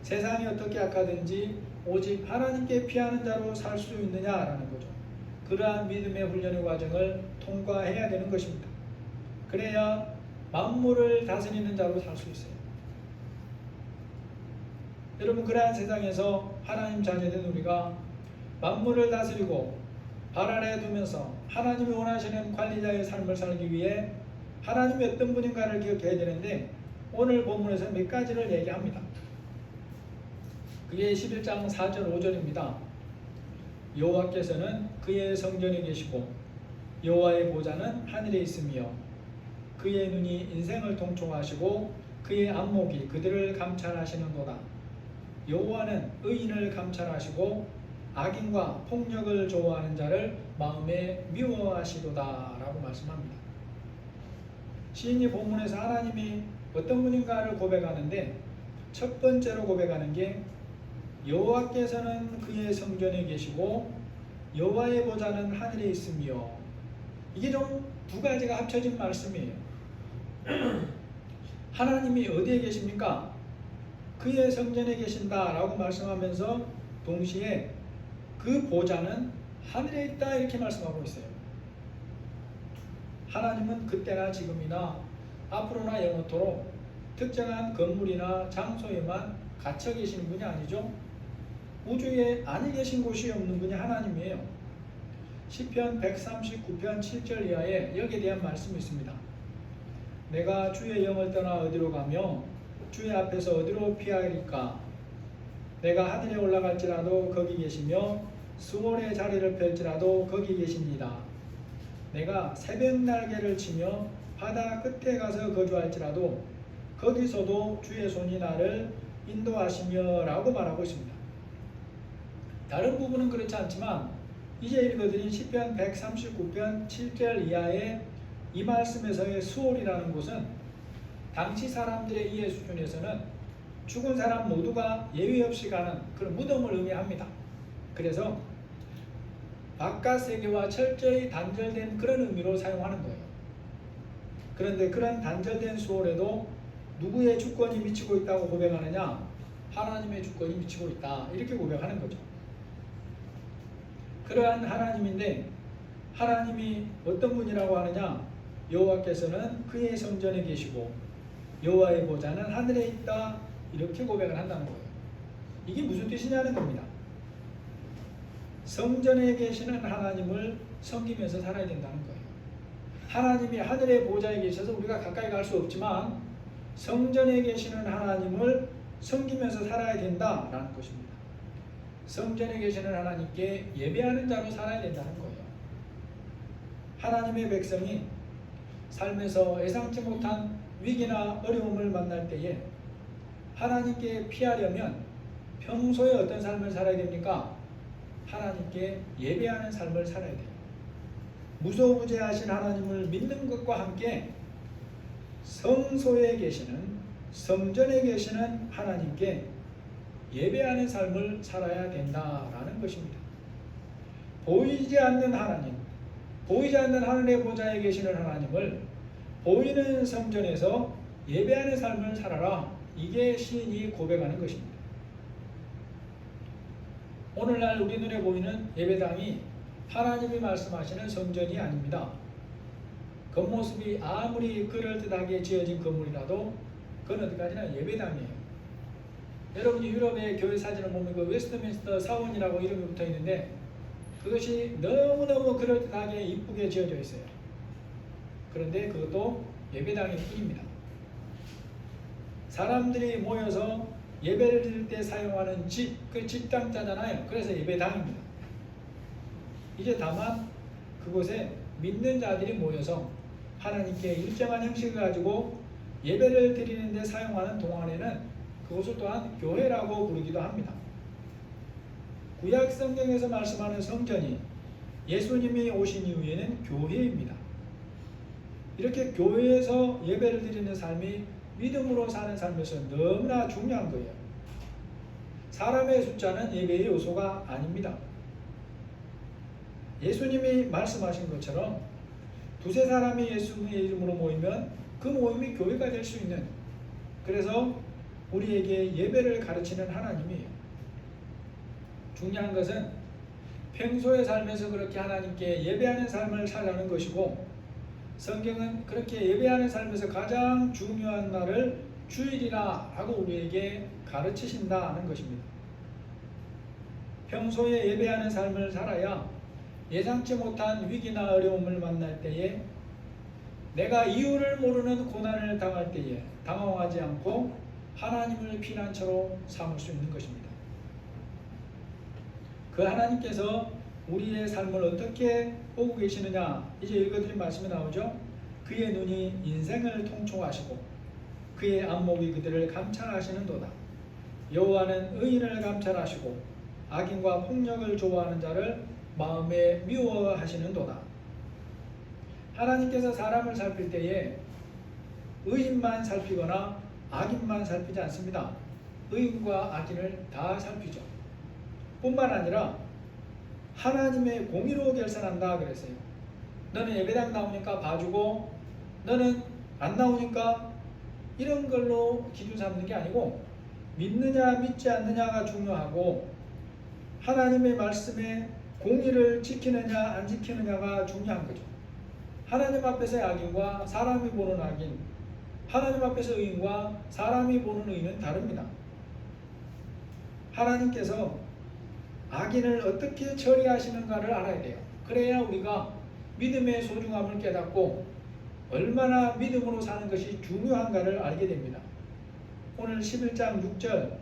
세상이 어떻게 악하든지 오직 하나님께 피하는 자로 살 수 있느냐라는 거죠. 그러한 믿음의 훈련의 과정을 통과해야 되는 것입니다. 그래야 만물을 다스리는 자로 살 수 있어요. 여러분, 그러한 세상에서 하나님 자녀된 우리가 만물을 다스리고 발 아래 두면서 하나님이 원하시는 관리자의 삶을 살기 위해 하나님이 어떤 분인가를 기억해야 되는데 오늘 본문에서 몇 가지를 얘기합니다. 그게 11장 4절 5절입니다. 여호와께서는 그의 성전에 계시고 여호와의 보좌는 하늘에 있으며 그의 눈이 인생을 통촉하시고 그의 안목이 그들을 감찰하시는도다. 여호와는 의인을 감찰하시고 악인과 폭력을 좋아하는 자를 마음에 미워하시도다 라고 말씀합니다. 시인이 본문에서 하나님이 어떤 분인가를 고백하는데 첫 번째로 고백하는 게 여호와께서는 그의 성전에 계시고 여호와의 보좌는 하늘에 있으며, 이게 좀 두 가지가 합쳐진 말씀이에요. 하나님이 어디에 계십니까? 그의 성전에 계신다라고 말씀하면서 동시에 그 보좌는 하늘에 있다 이렇게 말씀하고 있어요. 하나님은 그때나 지금이나 앞으로나 영원토록 특정한 건물이나 장소에만 갇혀 계시는 분이 아니죠. 우주에 아니 계신 곳이 없는 분이 하나님이에요. 시편 139편 7절 이하에 여기에 대한 말씀이 있습니다. 내가 주의 영을 떠나 어디로 가며 주의 앞에서 어디로 피하리까? 내가 하늘에 올라갈지라도 거기 계시며 수월의 자리를 펼지라도 거기 계십니다. 내가 새벽 날개를 치며 바다 끝에 가서 거주할지라도 거기서도 주의 손이 나를 인도하시며 라고 말하고 있습니다. 다른 부분은 그렇지 않지만 이제 읽어드린 시편 139편 7절 이하의 이 말씀에서의 수월이라는 곳은 당시 사람들의 이해 수준에서는 죽은 사람 모두가 예외 없이 가는 그런 무덤을 의미합니다. 그래서 바깥 세계와 철저히 단절된 그런 의미로 사용하는 거예요. 그런데 그런 단절된 수월에도 누구의 주권이 미치고 있다고 고백하느냐? 하나님의 주권이 미치고 있다 이렇게 고백하는 거죠. 그러한 하나님인데 하나님이 어떤 분이라고 하느냐? 여호와께서는 그의 성전에 계시고 여호와의 보좌는 하늘에 있다 이렇게 고백을 한다는 거예요. 이게 무슨 뜻이냐는 겁니다. 성전에 계시는 하나님을 섬기면서 살아야 된다는 거예요. 하나님이 하늘의 보좌에 계셔서 우리가 가까이 갈 수 없지만 성전에 계시는 하나님을 섬기면서 살아야 된다라는 것입니다. 성전에 계시는 하나님께 예배하는 자로 살아야 된다는 거예요. 하나님의 백성이 삶에서 예상치 못한 위기나 어려움을 만날 때에 하나님께 피하려면 평소에 어떤 삶을 살아야 됩니까? 하나님께 예배하는 삶을 살아야 돼요. 무소부재하신 하나님을 믿는 것과 함께 성소에 계시는, 성전에 계시는 하나님께 예배하는 삶을 살아야 된다라는 것입니다. 보이지 않는 하나님, 보이지 않는 하늘의 보좌에 계시는 하나님을 보이는 성전에서 예배하는 삶을 살아라. 이게 시인이 고백하는 것입니다. 오늘날 우리 눈에 보이는 예배당이 하나님이 말씀하시는 성전이 아닙니다. 겉모습이 아무리 그럴듯하게 지어진 건물이라도 그건 어디까지나 예배당이에요. 여러분이 유럽의 교회 사진을 보면 그 웨스트민스터 사원이라고 이름이 붙어 있는데 그것이 너무너무 그럴듯하게 이쁘게 지어져 있어요. 그런데 그것도 예배당일 뿐입니다. 사람들이 모여서 예배를 드릴 때 사용하는 집, 그 집당자잖아요. 그래서 예배당입니다. 이제 다만 그곳에 믿는 자들이 모여서 하나님께 일정한 형식을 가지고 예배를 드리는 데 사용하는 동안에는 그것을 또한 교회라고 부르기도 합니다. 구약 성경에서 말씀하는 성전이 예수님이 오신 이후에는 교회입니다. 이렇게 교회에서 예배를 드리는 삶이 믿음으로 사는 삶에서 너무나 중요한 거예요. 사람의 숫자는 예배의 요소가 아닙니다. 예수님이 말씀하신 것처럼 두세 사람이 예수님의 이름으로 모이면 그 모임이 교회가 될 수 있는, 그래서 우리에게 예배를 가르치는 하나님이에요. 중요한 것은 평소의 삶에서 그렇게 하나님께 예배하는 삶을 살라는 것이고, 성경은 그렇게 예배하는 삶에서 가장 중요한 날을 주일이라 하고 우리에게 가르치신다는 것입니다. 평소에 예배하는 삶을 살아야 예상치 못한 위기나 어려움을 만날 때에, 내가 이유를 모르는 고난을 당할 때에 당황하지 않고 하나님을 피난처로 삼을 수 있는 것입니다. 그 하나님께서 우리의 삶을 어떻게 보고 계시느냐, 이제 읽어드린 말씀이 나오죠. 그의 눈이 인생을 통촉하시고 그의 안목이 그들을 감찰하시는도다. 여호와는 의인을 감찰하시고 악인과 폭력을 좋아하는 자를 마음에 미워하시는도다. 하나님께서 사람을 살필 때에 의인만 살피거나 악인만 살피지 않습니다. 의인과 악인을 다 살피죠. 뿐만 아니라 하나님의 공의로 결산한다 그랬어요. 너는 예배당 나오니까 봐주고 너는 안 나오니까 이런 걸로 기준 삼는 게 아니고, 믿느냐 믿지 않느냐가 중요하고 하나님의 말씀에 공의를 지키느냐 안 지키느냐가 중요한 거죠. 하나님 앞에서의 악인과 사람이 보는 악인, 하나님 앞에서 의인과 사람이 보는 의인은 다릅니다. 하나님께서 악인을 어떻게 처리하시는가를 알아야 돼요. 그래야 우리가 믿음의 소중함을 깨닫고 얼마나 믿음으로 사는 것이 중요한가를 알게 됩니다. 오늘 11장 6절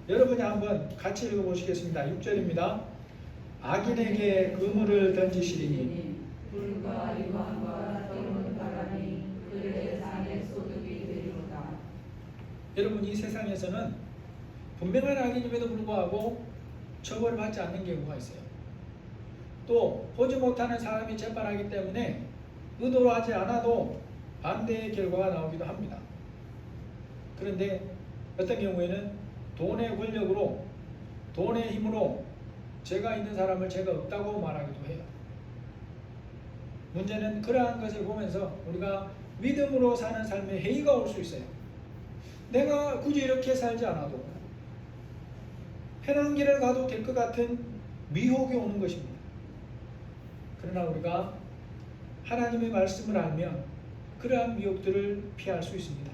여러분이 한번 같이 읽어보시겠습니다. 6절입니다. 악인에게 그물을 던지시리니 불과 유황과 떠오르는 바람이 그의 산에 소득이 되리로다. 여러분, 이 세상에서는 분명한 악인임에도 불구하고 처벌을 받지 않는 경우가 있어요. 또 보지 못하는 사람이 재판하기 때문에 의도로 하지 않아도 반대의 결과가 나오기도 합니다. 그런데 어떤 경우에는 돈의 권력으로, 돈의 힘으로 죄가 있는 사람을 죄가 없다고 말하기도 해요. 문제는 그러한 것을 보면서 우리가 믿음으로 사는 삶에 해이가 올 수 있어요. 내가 굳이 이렇게 살지 않아도 편한 길을 가도 될 것 같은 미혹이 오는 것입니다. 그러나 우리가 하나님의 말씀을 알면 그러한 미혹들을 피할 수 있습니다.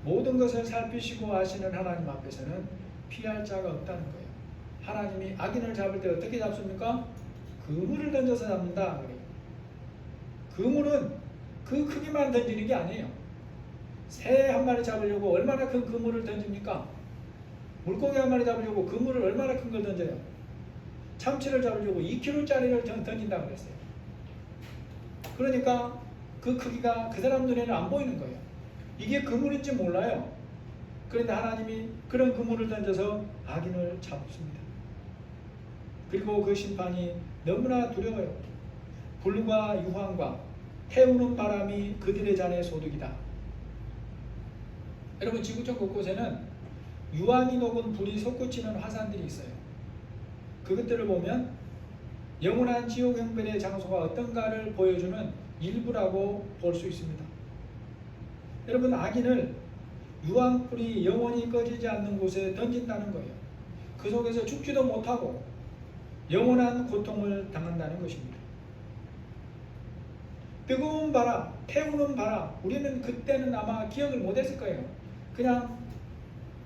모든 것을 살피시고 아시는 하나님 앞에서는 피할 자가 없다는 거예요. 하나님이 악인을 잡을 때 어떻게 잡습니까? 그물을 던져서 잡는다 그래요. 그물은 그 크기만 던지는 게 아니에요. 새 한 마리 잡으려고 얼마나 큰 그물을 던집니까? 물고기 한 마리 잡으려고 그물을 얼마나 큰 걸 던져요? 참치를 잡으려고 2kg짜리를 던진다고 그랬어요. 그러니까 그 크기가 그 사람 눈에는 안 보이는 거예요. 이게 그물인지 몰라요. 그런데 하나님이 그런 그물을 던져서 악인을 잡습니다. 그리고 그 심판이 너무나 두려워요. 불과 유황과 태우는 바람이 그들의 잔에 소득이다. 여러분, 지구촌 곳곳에는 유황이 녹은 불이 솟구치는 화산들이 있어요. 그것들을 보면 영원한 지옥 형벌의 장소가 어떤가를 보여주는 일부라고 볼 수 있습니다. 여러분, 악인을 유황불이 영원히 꺼지지 않는 곳에 던진다는 거예요. 그 속에서 죽지도 못하고 영원한 고통을 당한다는 것입니다. 뜨거운 바람, 태우는 바람, 우리는 그때는 아마 기억을 못했을 거예요. 그냥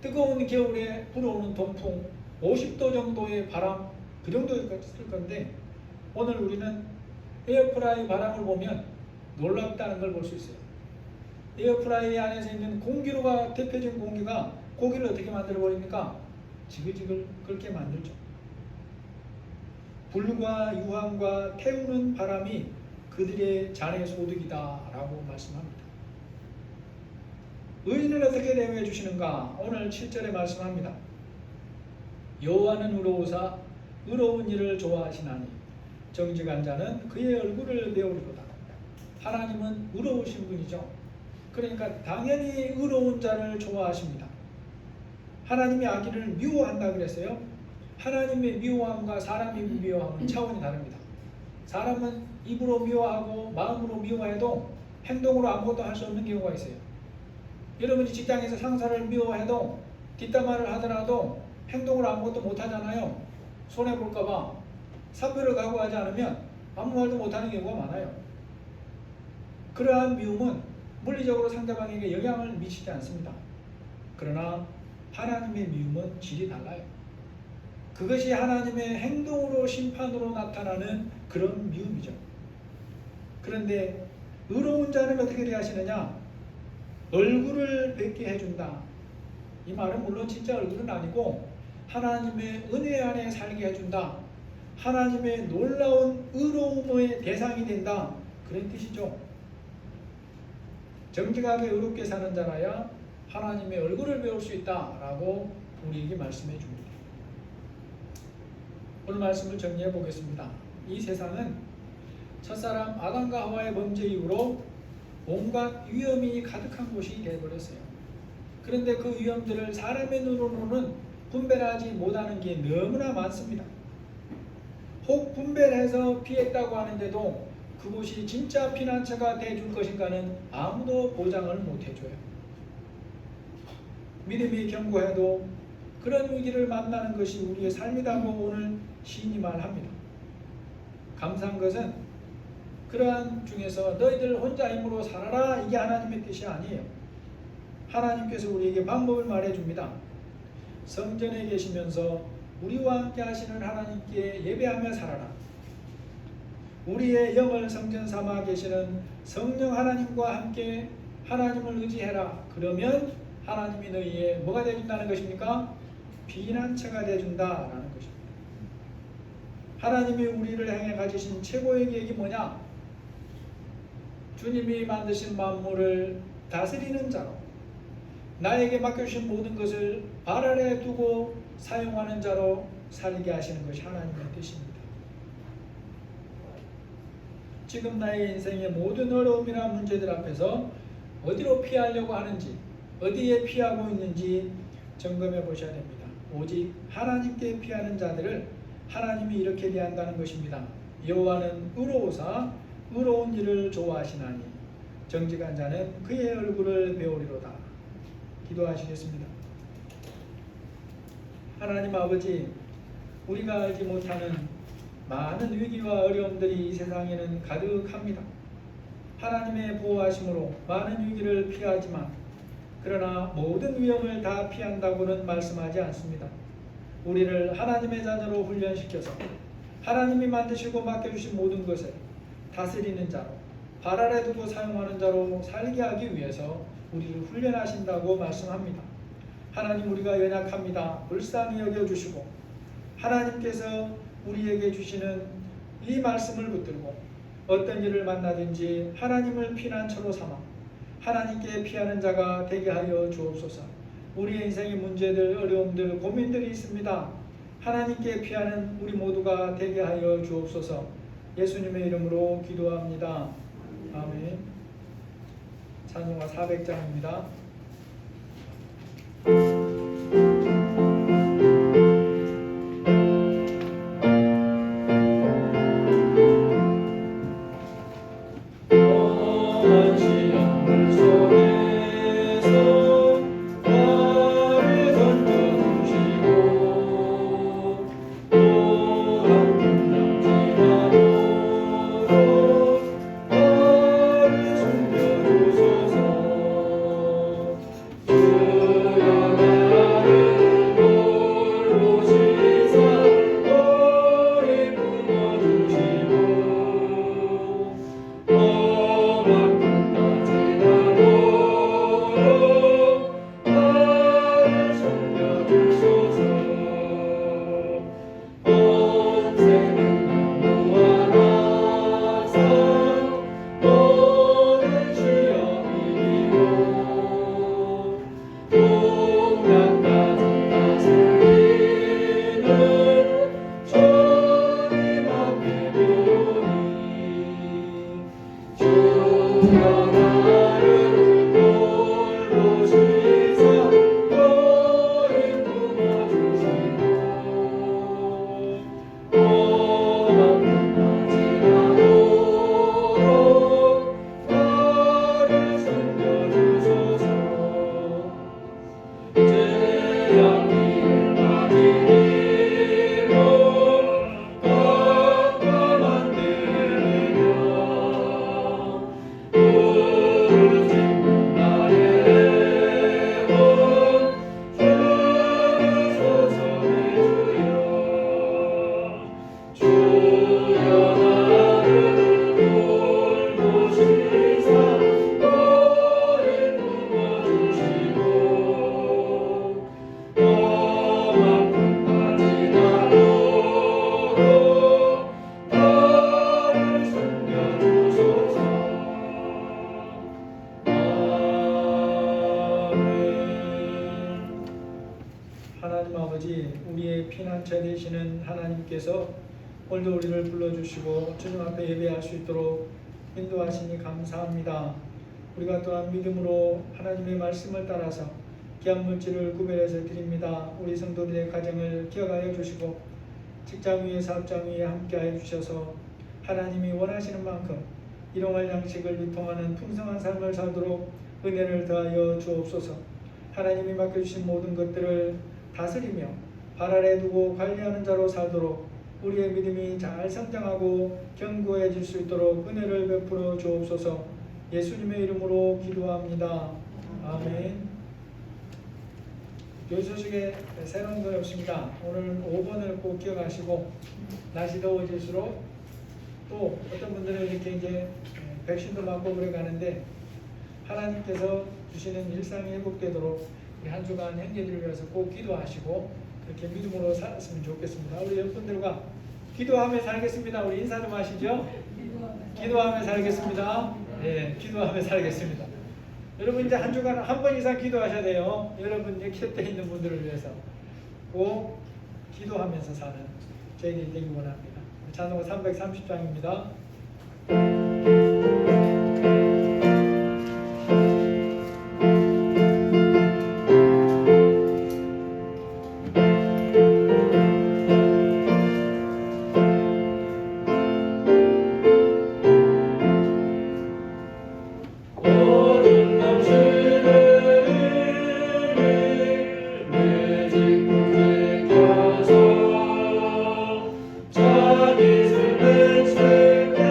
뜨거운 겨울에 불어오는 동풍, 50도 정도의 바람, 그 정도였을 건데 오늘 우리는 에어프라이 바람을 보면 놀랍다는 걸 볼 수 있어요. 에어프라이 안에서 있는 공기로가 대표적인 공기가 고기를 어떻게 만들어 버립니까? 지글지글 그렇게 만들죠. 불과 유황과 태우는 바람이 그들의 잔의 소득이다 라고 말씀합니다. 의인은 어떻게 대우해 주시는가? 오늘 7절에 말씀합니다. 여호와는 의로우사 의로운 일을 좋아하시나니 정직한 자는 그의 얼굴을 배우리로다. 하나님은 의로우신 분이죠. 그러니까 당연히 의로운 자를 좋아하십니다. 하나님이 악인을 미워한다 그랬어요. 하나님의 미워함과 사람의 미워함은 차원이 다릅니다. 사람은 입으로 미워하고 마음으로 미워해도 행동으로 아무것도 할 수 없는 경우가 있어요. 여러분이 직장에서 상사를 미워해도 뒷담화를 하더라도 행동으로 아무것도 못하잖아요. 손해볼까봐 사표를 각오하지 않으면 아무 말도 못하는 경우가 많아요. 그러한 미움은 물리적으로 상대방에게 영향을 미치지 않습니다. 그러나 하나님의 미움은 질이 달라요. 그것이 하나님의 행동으로 심판으로 나타나는 그런 미움이죠. 그런데 의로운 자는 어떻게 대하시느냐? 얼굴을 뵙게 해준다. 이 말은 물론 진짜 얼굴은 아니고 하나님의 은혜 안에 살게 해준다. 하나님의 놀라운 의로움의 대상이 된다. 그런 뜻이죠. 정직하게 의롭게 사는 자라야 하나님의 얼굴을 배울 수 있다라고 우리에게 말씀해 줍니다. 오늘 말씀을 정리해 보겠습니다. 이 세상은 첫사람 아담과 하와의 범죄 이후로 온갖 위험이 가득한 곳이 되어버렸어요. 그런데 그 위험들을 사람의 눈으로는 분별하지 못하는 게 너무나 많습니다. 혹 분별해서 피했다고 하는데도 그곳이 진짜 피난처가 되어줄 것인가는 아무도 보장을 못해줘요. 믿음이 견고해도 그런 위기를 만나는 것이 우리의 삶이라고 오늘 시인이 말합니다. 감사한 것은 그러한 중에서 너희들 혼자 힘으로 살아라, 이게 하나님의 뜻이 아니에요. 하나님께서 우리에게 방법을 말해줍니다. 성전에 계시면서 우리와 함께 하시는 하나님께 예배하며 살아라. 우리의 영을 성전 삼아 계시는 성령 하나님과 함께 하나님을 의지해라. 그러면 하나님이 너희의 뭐가 되어준다는 것입니까? 피난처가 되어준다라는 것입니다. 하나님이 우리를 향해 가지신 최고의 계획이 뭐냐? 주님이 만드신 만물을 다스리는 자로, 나에게 맡겨주신 모든 것을 발 아래 두고 사용하는 자로 살게 하시는 것이 하나님의 뜻입니다. 지금 나의 인생의 모든 어려움이나 문제들 앞에서 어디로 피하려고 하는지, 어디에 피하고 있는지 점검해 보셔야 됩니다. 오직 하나님께 피하는 자들을 하나님이 이렇게 대한다는 것입니다. 여호와는 의로우사 의로운 일을 좋아하시나니 정직한 자는 그의 얼굴을 배우리로다. 기도하시겠습니다. 하나님 아버지, 우리가 알지 못하는 많은 위기와 어려움들이 이 세상에는 가득합니다. 하나님의 보호하심으로 많은 위기를 피하지만 그러나 모든 위험을 다 피한다고는 말씀하지 않습니다. 우리를 하나님의 자녀로 훈련시켜서 하나님이 만드시고 맡겨주신 모든 것을 다스리는 자로, 발 아래 두고 사용하는 자로 살게 하기 위해서 우리를 훈련하신다고 말씀합니다. 하나님, 우리가 연약합니다. 불쌍히 여겨주시고 하나님께서 우리에게 주시는 이 말씀을 붙들고 어떤 일을 만나든지 하나님을 피난처로 삼아 하나님께 피하는 자가 되게 하여 주옵소서. 우리의 인생의 문제들, 어려움들, 고민들이 있습니다. 하나님께 피하는 우리 모두가 되게 하여 주옵소서. 예수님의 이름으로 기도합니다. 아멘. 찬송가 400장입니다. 하나님 아버지, 우리의 피난처 되시는 하나님께서 오늘도 우리를 불러주시고 주님 앞에 예배할 수 있도록 인도하시니 감사합니다. 우리가 또한 믿음으로 하나님의 말씀을 따라서 귀한 물질을 구별해서 드립니다. 우리 성도들의 가정을 기억하여 주시고 직장 위에 사업장 위에 함께하여 주셔서 하나님이 원하시는 만큼 일용할 양식을 유통하는 풍성한 삶을 살도록 은혜를 더하여 주옵소서. 하나님이 맡겨주신 모든 것들을 다스리며 발 아래 두고 관리하는 자로 살도록 우리의 믿음이 잘 성장하고 견고해질 수 있도록 은혜를 베풀어 주옵소서. 예수님의 이름으로 기도합니다. 아멘. 교소식에 새로운 건 없습니다. 오늘 5번을 꼭 기억하시고 날씨 더워질수록 또 어떤 분들은 이렇게 이제 백신도 맞고 그래 가는데 하나님께서 주시는 일상이 회복되도록 우리 한 주간 형제들을 위해서 꼭 기도하시고 그렇게 믿음으로 살았으면 좋겠습니다. 우리 여러분들과 기도하며 살겠습니다. 우리 인사 좀 하시죠. 기도하며 살겠습니다. 네, 기도하며 살겠습니다. 여러분 이제 한 주간 한 번 이상 기도하셔야 돼요. 여러분 곁에 있는 분들을 위해서 꼭 기도하면서 사는 저희들이 되기 원합니다. 찬송가 330장입니다. 자기 삶을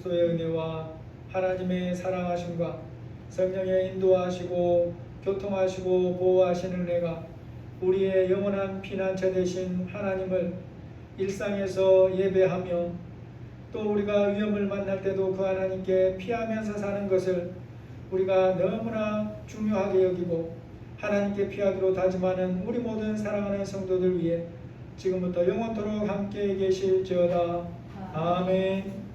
그리스도의 은혜와 하나님의 사랑하심과 성령의 인도하시고 교통하시고 보호하시는 은혜가 우리의 영원한 피난처 되신 하나님을 일상에서 예배하며 또 우리가 위험을 만날 때도 그 하나님께 피하면서 사는 것을 우리가 너무나 중요하게 여기고 하나님께 피하기로 다짐하는 우리 모든 사랑하는 성도들 위해 지금부터 영원토록 함께 계실지어다. 아멘.